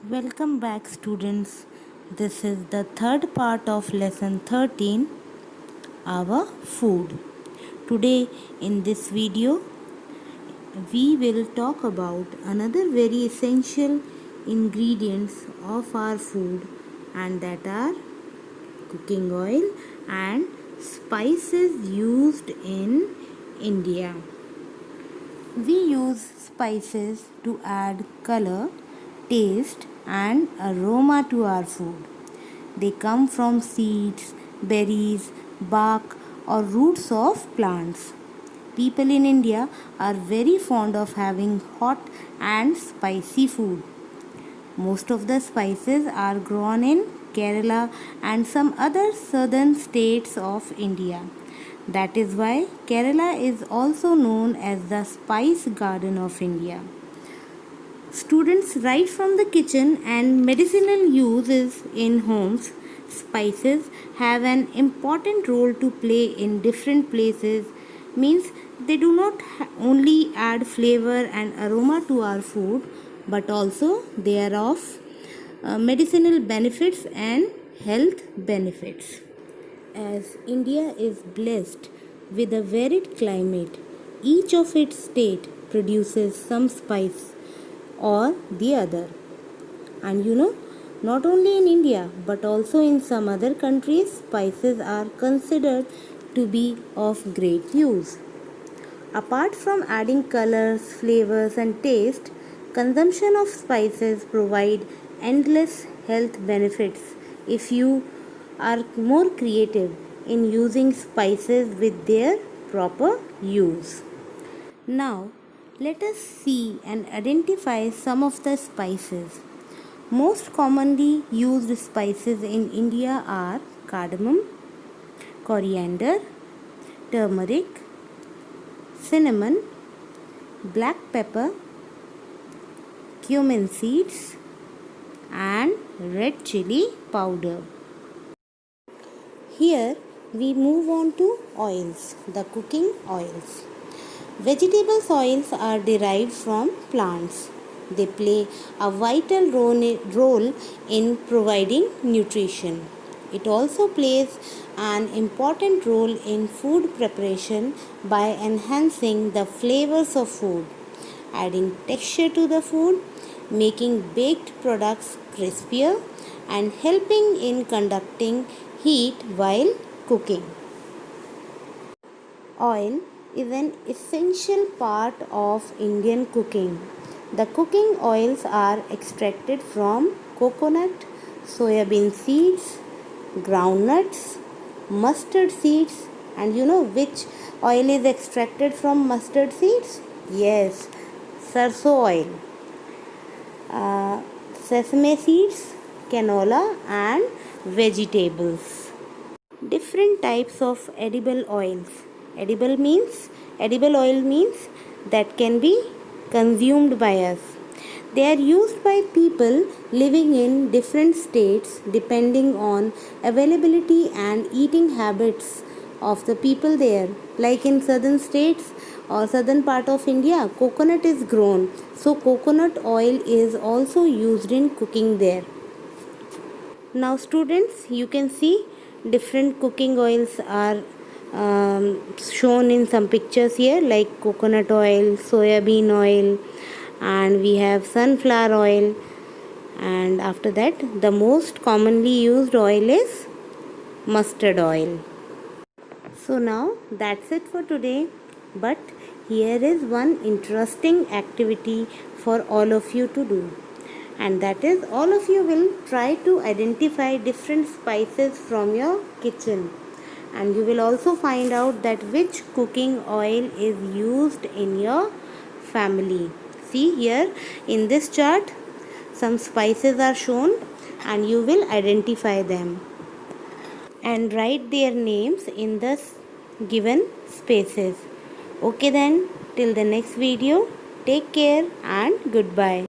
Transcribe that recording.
Welcome back, students. This is the third part of lesson 13, our food. Today, in this video, we will talk about another very essential ingredients of our food, and that are cooking oil and spices used in India. We use spices to add color, taste, and aroma to our food. They come from seeds, berries, bark, or roots of plants. People in India are very fond of having hot and spicy food. Most of the spices are grown in Kerala and some other southern states of India. That is why Kerala is also known as the Spice Garden of India. Students, right from the kitchen and medicinal uses in homes, spices have an important role to play in different places. Means they do not only add flavor and aroma to our food, but also they are of medicinal benefits and health benefits. As India is blessed with a varied climate, each of its state produces some spice or the other. And not only in India but also in some other countries, spices are considered to be of great use. Apart from adding colors, flavors, and taste, consumption of spices provide endless health benefits if you are more creative in using spices with their proper use. Now, let us see and identify some of the spices. Most commonly used spices in India are cardamom, coriander, turmeric, cinnamon, black pepper, cumin seeds, and red chili powder. Here we move on to oils, the cooking oils. Vegetable oils are derived from plants. They play a vital role in providing nutrition. It also plays an important role in food preparation by enhancing the flavors of food, adding texture to the food, making baked products crispier, and helping in conducting heat while cooking. Oil is an essential part of Indian cooking. The cooking oils are extracted from coconut, soybean seeds, groundnuts, mustard seeds. And you know which oil is extracted from mustard seeds? Yes, sarso oil. Sesame seeds, canola, and vegetables. Different types of edible oils. Edible oil means that can be consumed by us. They are used by people living in different states depending on availability and eating habits of the people there. Like in southern states or southern part of India, coconut is grown. So coconut oil is also used in cooking there. Now students, you can see different cooking oils are shown in some pictures here, like coconut oil, soybean oil, and we have sunflower oil. And after that, the most commonly used oil is mustard oil. So now that's it for today, but here is one interesting activity for all of you to do, and that is all of you will try to identify different spices from your kitchen, and you will also find out that which cooking oil is used in your family. See here in this chart, some spices are shown and you will identify them and write their names in the given spaces. Okay then, till the next video, take care and goodbye.